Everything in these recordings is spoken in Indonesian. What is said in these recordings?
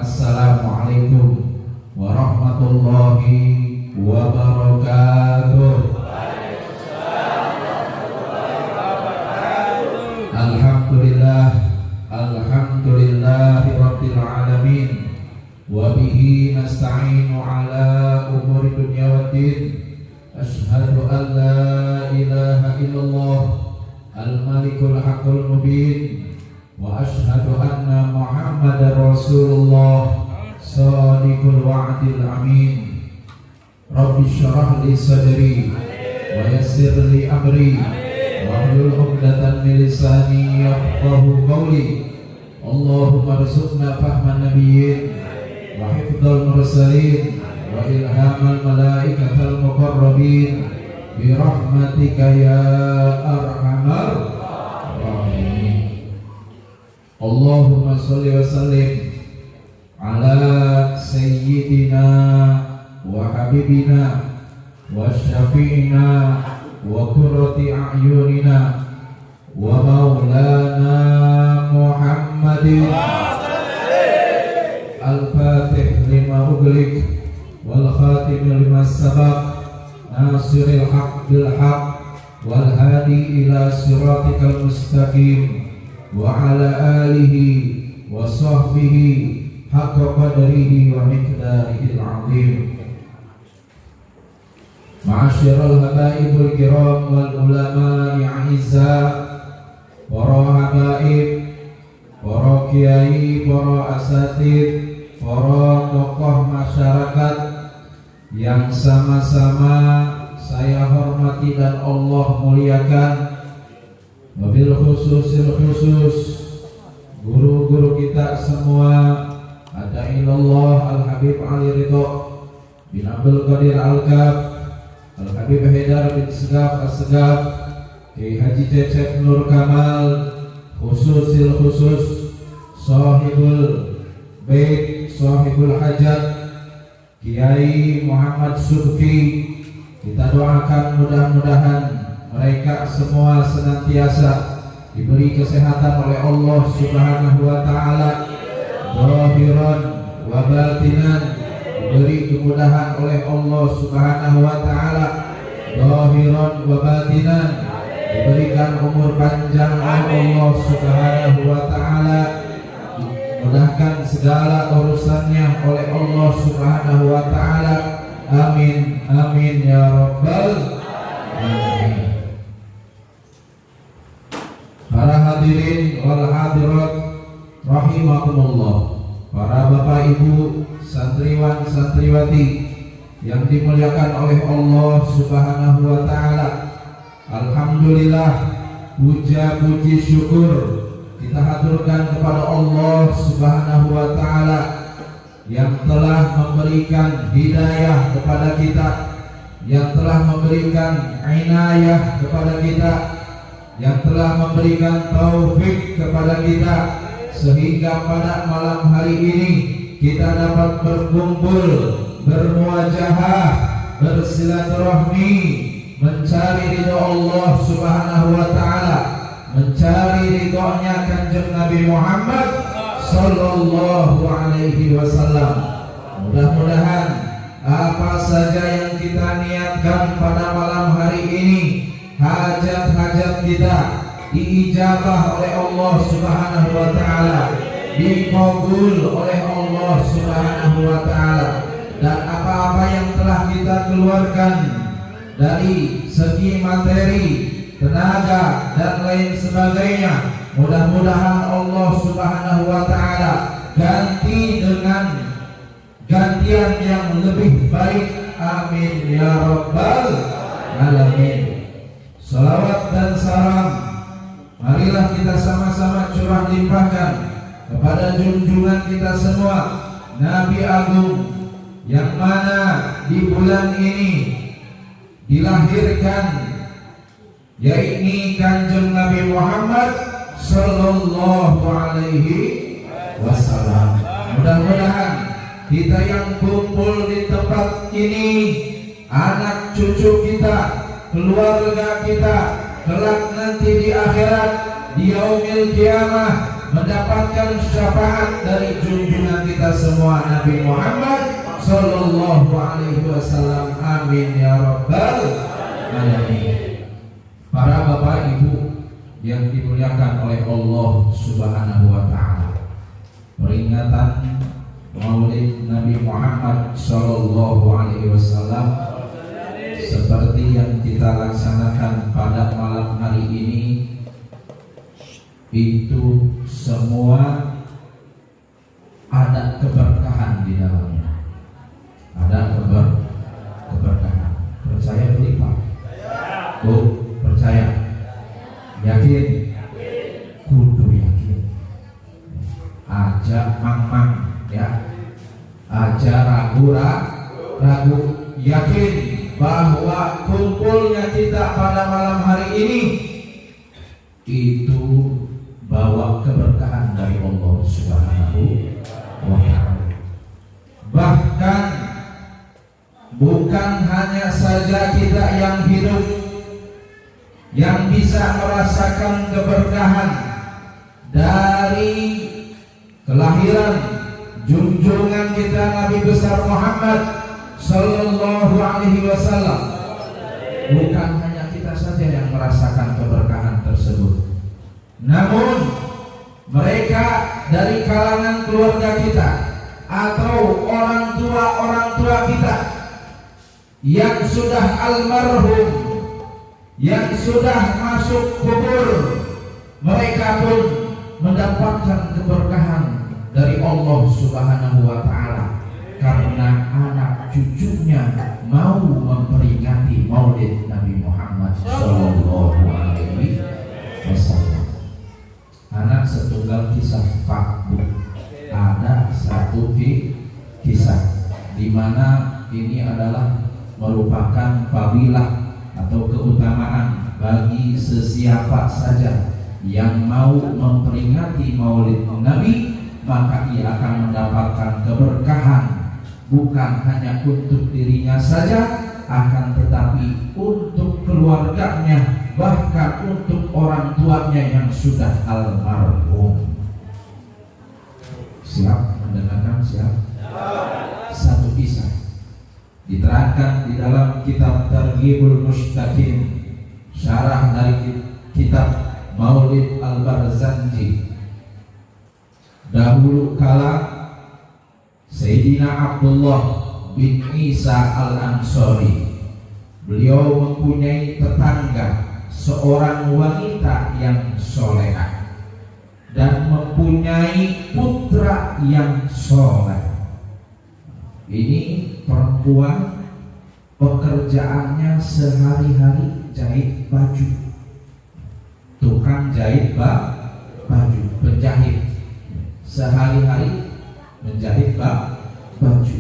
Assalamualaikum warahmatullahi wabarakatuh. Alhamdulillah, alhamdulillahi rabbil alamin. Wa bihi nasta'inu ala umuri dunya waddin. Ashhadu an la ilaha illallah al-malikul haqqul mubin. Wa ashhadu anna Muhammadar Rasulullah shadiqul wa'dil amin. Rabbi shrah li sadri wa yassir li amri wahlul 'uqdatam min lisani yafqahu qawli. Allahumma rzuqna fahman nabiyyin wa hifdzal mursalin wa ilhamal malaikatal muqarrabin bi rahmatika ya arhamar rahimin. Allahumma shalli wa sallim ala sayyidina wa habibina wa syafi'ina wa qurrati a'yunina wa maulana Muhammadin al-fatih lima ughliq wal khatim lima sabaq nasiril haq bil haq wal hadi ila siratikal mustaqim wa ala alihi wa sahbihi haqqa qadrihi wa miqdarihil azim. Ma'asyiral habaibul kiram wal ulama'i a'izza, para habaib, para kiai, para asatid, para tokoh masyarakat yang sama-sama saya hormati dan Allah muliakan. Wabil khususil khusus guru-guru kita semua, ada ilallah Al-Habib Ali Ridho bin Abdul Qadir Al-Kab, Al-Habib Haidar bin Segaf As-Segaf, Kiai Haji Cecep Nur Kamal, khususil khusus Sahibul Bait, Sahibul Hajat, Kiai Muhammad Subki. Kita doakan mudah-mudahan mereka semua senantiasa diberi kesehatan oleh Allah Subhanahu wa ta'ala, zahiran wa batinan, diberi kemudahan oleh Allah Subhanahu wa ta'ala, zahiran wa batinan, diberikan umur panjang oleh Allah Subhanahu wa ta'ala, dimudahkan segala urusannya oleh Allah Subhanahu wa ta'ala. Amin amin ya rabbal alamin. Para hadirin wal hadirat rahimakumullah, para bapak ibu, santriwan santriwati yang dimuliakan oleh Allah Subhanahu wa ta'ala. Alhamdulillah, puja puji syukur kita haturkan kepada Allah Subhanahu wa ta'ala yang telah memberikan hidayah kepada kita, yang telah memberikan inayah kepada kita, yang telah memberikan taufik kepada kita, sehingga pada malam hari ini kita dapat berkumpul, bermuajahah, bersilaturahmi, mencari ridho Allah Subhanahu wa ta'ala, mencari ridhonya Kanjeng Nabi Muhammad sallallahu alaihi wasallam. Mudah-mudahan apa saja yang kita niatkan pada malam hari ini, hajat-hajat kita diijabah oleh Allah Subhanahu wa ta'ala, dikabul oleh Allah Subhanahu wa ta'ala, dan apa-apa yang telah kita keluarkan dari segi materi, tenaga dan lain sebagainya, mudah-mudahan Allah Subhanahu wa ta'ala ganti dengan gantian yang lebih baik. Amin ya rabbal alamin. Salawat dan salam marilah kita sama-sama curah limpahkan kepada junjungan kita semua, Nabi Agung, yang mana di bulan ini dilahirkan, yaitu Kanjeng Nabi Muhammad sallallahu alaihi wasallam. Mudah-mudahan kita yang kumpul di tempat ini, anak cucu kita, keluarga kita, kelak nanti di akhirat, di yaumil kiamah, mendapatkan syafaat dari junjungan kita semua Nabi Muhammad sallallahu alaihi wasallam. Amin ya rabbal alamin. Para bapak ibu yang dimuliakan oleh Allah Subhanahu wa taala, peringatan Maulid Nabi Muhammad sallallahu alaihi wasallam seperti yang kita laksanakan pada malam hari ini itu semua ada keberkahan di dalamnya. Ada keberkahan. Percaya beli Pak? Bu, percaya? Yakin? Kudu yakin. Aja mang-mang ya. Aja ragu, yakin bahwa kumpulnya kita pada malam hari ini itu bawa keberkahan dari Allah Subhanahu wa ta'ala. Bahkan bukan hanya saja kita yang hidup yang bisa merasakan keberkahan dari kelahiran junjungan kita Nabi besar Muhammad sallallahu alaihi wasallam. Bukan hanya kita saja yang merasakan keberkahan tersebut, namun mereka dari kalangan keluarga kita atau orang tua kita yang sudah almarhum, yang sudah masuk kubur, mereka pun mendapatkan keberkahan dari Allah Subhanahu wa ta'ala karena anak cucunya mau memperingati Maulid Nabi Muhammad sallallahu alaihi wasallam. Anak setunggal kisah Pak Bu. Ada satu kisah di mana ini adalah merupakan fadilah atau keutamaan bagi sesiapa saja yang mau memperingati Maulid Nabi, maka ia akan mendapatkan keberkahan bukan hanya untuk dirinya saja, akan tetapi untuk keluarganya, bahkan untuk orang tuanya yang sudah almarhum. Siap mendengarkan? Siap? Satu kisah diterangkan di dalam kitab Targhibul Mushtaqin, syarah dari kitab Maulid Al-Barzanji. Dahulu kala Sayyidina Abdullah bin Isa Al-Ansari, beliau mempunyai tetangga seorang wanita yang solehah dan mempunyai putra yang soleh. Ini perempuan pekerjaannya sehari-hari jahit baju, tukang jahit baju, penjahit, sehari-hari menjahit baju.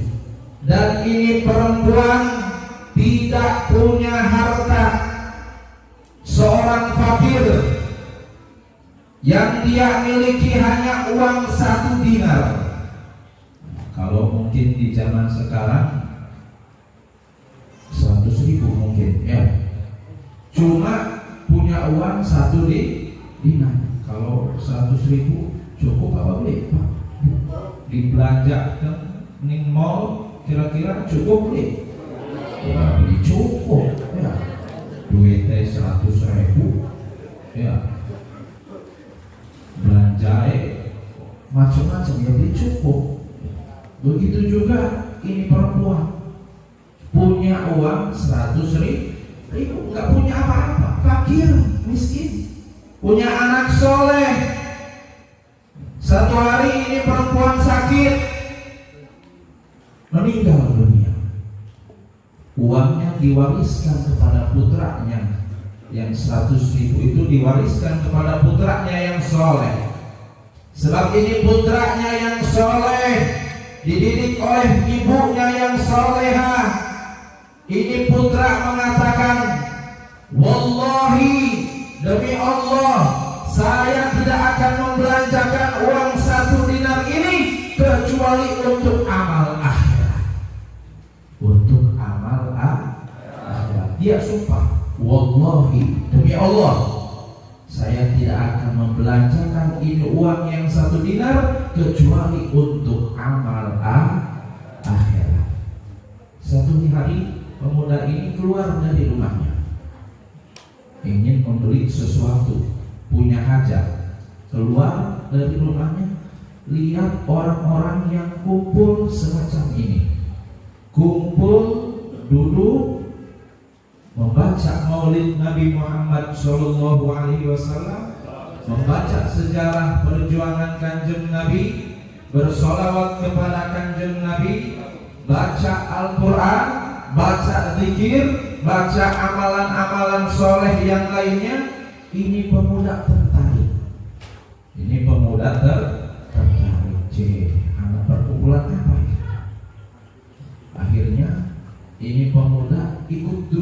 Dan ini perempuan tidak punya harta, seorang fakir yang dia miliki hanya uang 1 dinar. Kalau mungkin di zaman sekarang 100.000 mungkin ya. Cuma punya uang 1 dinar. Kalau 100.000 cukup apa beli? Dibelanja ke ning mall kira-kira cukup beli? Ya beli cukup ya. Duitnya 100.000 ya. Belanja macam-macam ya beli cukup. Begitu juga ini perempuan punya uang 100.000, nggak punya apa-apa, fakir, miskin, punya anak soleh. Satu hari ini perempuan sakit, meninggal dunia. Uangnya diwariskan kepada putranya, yang 100.000 itu diwariskan kepada putranya yang soleh. Sebab ini putranya yang soleh dididik oleh ibunya yang solehah. Ini putra mengatakan, wallahi, demi Allah, saya tidak akan membelanjakan uang 1 dinar ini kecuali untuk amal akhirat. Untuk amal akhirat. Dia sumpah, wallahi, demi Allah, saya tidak akan membelanjakan ini uang yang 1 dinar kecuali untuk amal akhirat. Suatu hari pemuda ini keluar dari rumahnya, ingin membeli sesuatu, punya hajat. Keluar dari rumahnya, lihat orang-orang yang kumpul semacam ini, kumpul duduk membaca maulid Nabi Muhammad SAW, membaca sejarah perjuangan Kanjeng Nabi, bersolawat kepada Kanjeng Nabi, baca Al-Quran, baca zikir, baca amalan-amalan soleh yang lainnya. Ini pemuda tertarik. Ini pemuda tertarik. Anak perkumpulan apa ya? Akhirnya ini pemuda ikut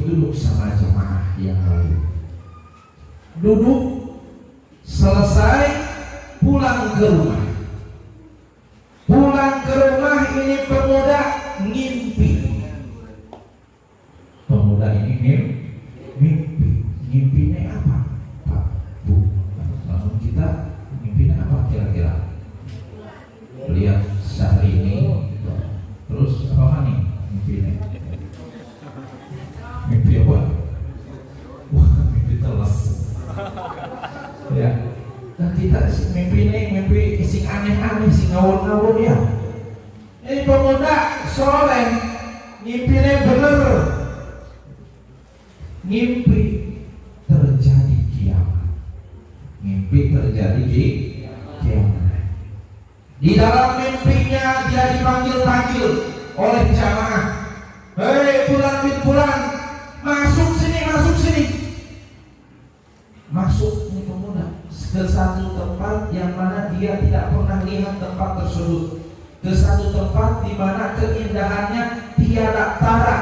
duduk sama jemaah yang lain. Duduk selesai, pulang ke rumah. Pulang ke rumah ini pemuda ngimpi. Pemuda ini mimpi. Ngimpinya apa? Pak, Bu, namun kita ngimpinya apa kira-kira? Lihat Syahrini, terus apa nih mimpinya? Mimpi apa? Wah, mimpi telas. Ya, dan kita mimpi sing aneh-aneh, sing ngawur-ngawur ya. Ini pemuda soleh, mimpinya bener. Mimpi terjadi kiamat. Mimpi terjadi kiamat. Di dalam mimpinya dia dipanggil-panggil oleh jamaah. Hei fulan bin fulan, masuk sini. Masuk ini pemuda ke satu tempat yang mana dia tidak pernah lihat tempat tersebut, ke satu tempat di mana keindahannya tiada tara,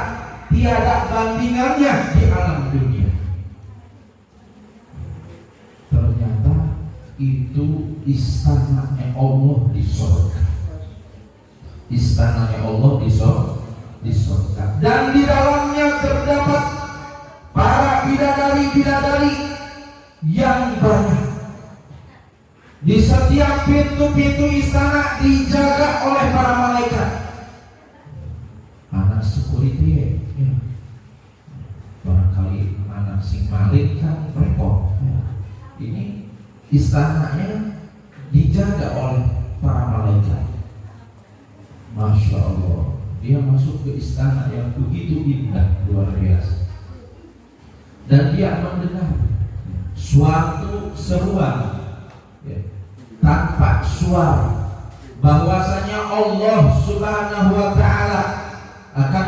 tiada bandingannya di alam dunia. Ternyata itu istananya Allah di surga. Istananya Allah di surga. Dan di dalamnya terdapat para bidadari-bidadari yang banyak. Di setiap pintu-pintu istana dijaga oleh para malaikat. Anak security ya. Barangkali anak sing malik kan repot. Ini istananya dijaga oleh para malaikat. Masya Allah, dia masuk ke istana yang begitu indah, luar biasa. Dan dia mendengar suatu seruan ya, tanpa suara, bahwasanya Allah Subhanahu wa Ta'ala akan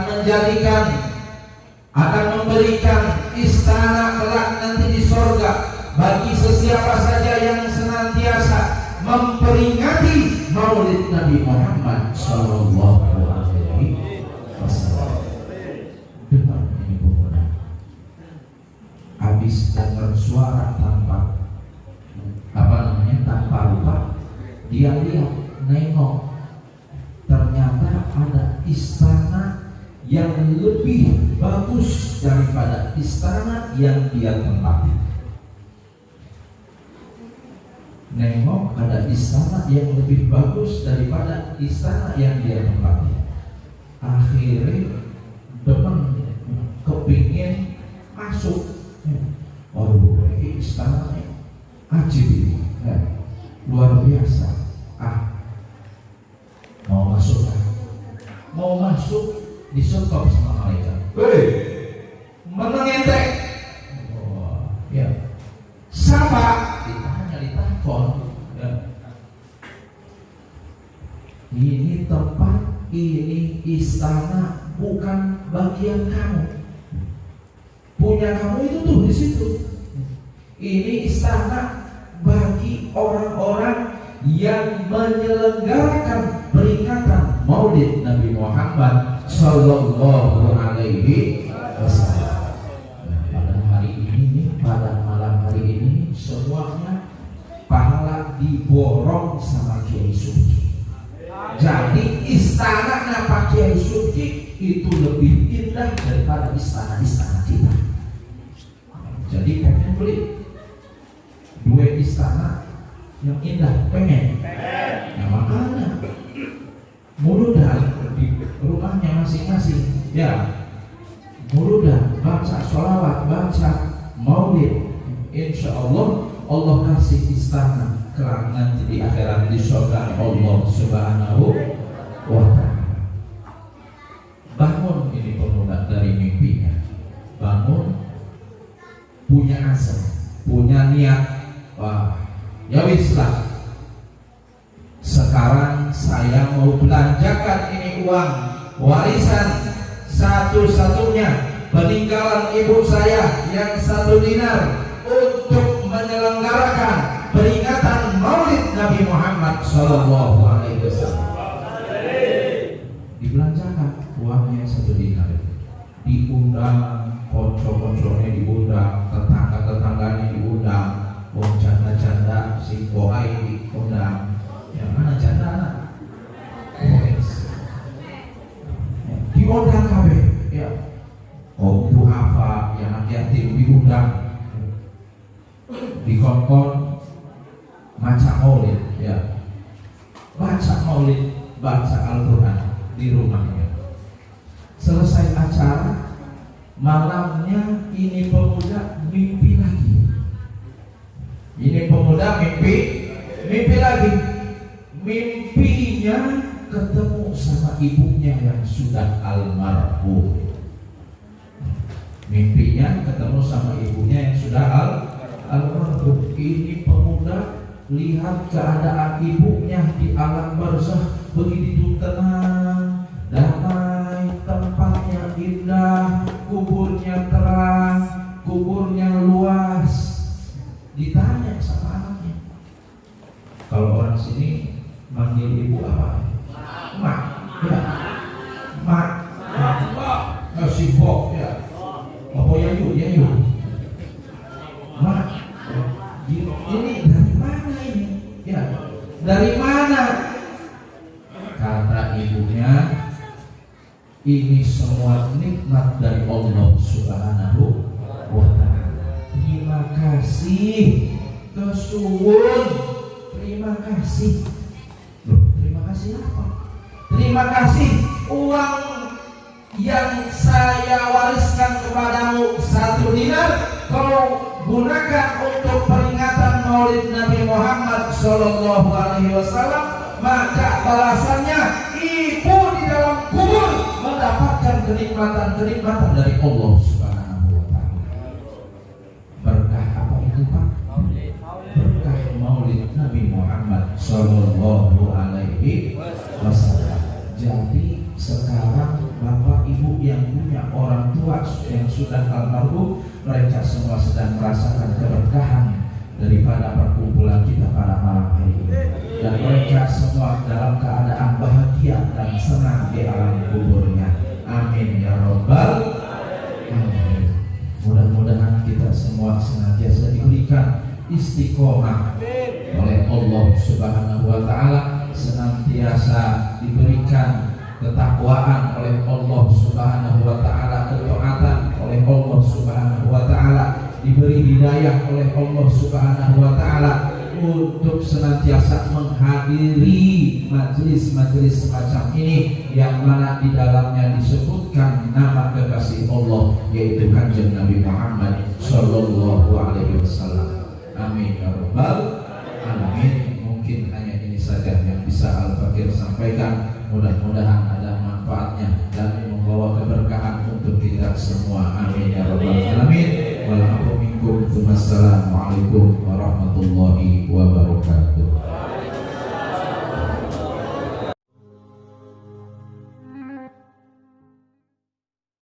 memberikan istana kelak nanti di surga bagi sesiapa saja yang senantiasa memperingati maulid Nabi Muhammad Sallallahu Alaihi Wasallam. Dengar ini pemuda, habis dengar suara tanpa rupa, dia lihat, nengok, ternyata ada istana yang lebih bagus daripada istana yang dia tempati. Nengok, ada istana yang lebih bagus daripada istana yang dia tempati. Akhirnya demen, kepingin masuk. Waduh, ini istananya ajib ini, luar biasa. Mau masuk disetop sama malaikat. Hei, menang ente. Oh, ya. Siapa? Ditanya, ditelepon. Ya. Ini tempat, ini istana bukan bagian kamu. Punya kamu itu tuh di situ. Ini istana bagi orang-orang yang menyelenggarakan peringatan Maulid Nabi Muhammad Sallallahu Alaihi Wasallam. Pada hari ini, pada malam hari ini, semuanya pahala diborong sama Kiai Suci. Jadi istana Pak Kiai Suci itu lebih indah daripada istana-istana kita. Jadi pengen beli 2 istana yang indah, pengen. Nah makanya mudah di rumahnya masing-masing, ya mudah baca sholawat, baca maulid, insya Allah Allah kasih istana kelak nanti di akhirat di surga Allah Subhanahu wa ta'ala. Bangun ini pemuda dari mimpinya, bangun, punya asa, punya niat, wah ya wis lah, sekarang saya mau belanjakan ini uang warisan satu-satunya peninggalan ibu saya yang 1 dinar untuk menyelenggarakan peringatan Maulid Nabi Muhammad Sallallahu Alaihi Wasallam. Dibelanjakan uangnya 1 dinar, diundang konco-konconya, diundang tetangga-tetangganya, diundang janda-janda si boai diundang. Yang mana janda anak? Diundang kabeh, ya. Oh bu apa yang anak yatim diundang, dikongkon baca maulid, ya, baca maulid, baca Al-Quran di rumahnya. Selesai acara, malamnya ini pemuda mimpi lagi. Ini pemuda mimpi lagi. Mimpinya ketemu sama ibunya yang sudah almarhum. Mimpinya ketemu sama ibunya yang sudah almarhum. Ini pemuda lihat keadaan ibunya di alam barzakh begitu tenang, damai, tempatnya indah, kuburnya terang, kuburnya luas. Ditanya sama anaknya, kalau orang sini manggil ibu apa? Mak, ya, mak, si bok, ya, apa yayu, mak. Ini dari mana ini? Ya, dari mana? Kata ibunya, ini semua nikmat dari Allah Subhanahu wa ta'ala. Terima kasih, kesuwun, terima kasih. Loh, terima kasih apa? Terima kasih uang yang saya wariskan kepadamu 1 dinar kau gunakan untuk peringatan Maulid Nabi Muhammad Sallallahu Alaihi Wasallam, maka balasannya ibu di dalam kubur mendapatkan kenikmatan dari Allah Subhanahu wa ta'ala. Berkah apa itu Pak? Berkah Maulid Nabi Muhammad Sallallahu Alaihi Wasallam. Jadi sekarang bapak ibu yang punya orang tua yang sudah almarhum, mereka semua sedang merasakan keberkahan daripada perkumpulan kita pada malam hari ini, dan mereka semua dalam keadaan bahagia dan senang di alam kuburnya. Amin ya robbal alamin. Mudah-mudahan kita semua senantiasa diberikan istiqomah oleh Allah Subhanahu wa ta'ala, senantiasa diberikan ketakwaan oleh Allah Subhanahu wa ta'ala, ketaatan oleh Allah Subhanahu wa ta'ala, diberi hidayah oleh Allah Subhanahu wa ta'ala untuk senantiasa menghadiri majelis-majelis semacam ini yang mana di dalamnya disebutkan nama kekasih Allah, yaitu Kanjeng Nabi Muhammad Sallallahu Alaihi Wasallam. Amin ya rabbal alamin. Mungkin hanya ini saja yang bisa Al-Fakir sampaikan. Mudah-mudahan ada manfaatnya dan membawa keberkahan untuk kita semua. Amin ya rabbal alamin. Wassalamualaikum warahmatullahi wabarakatuh.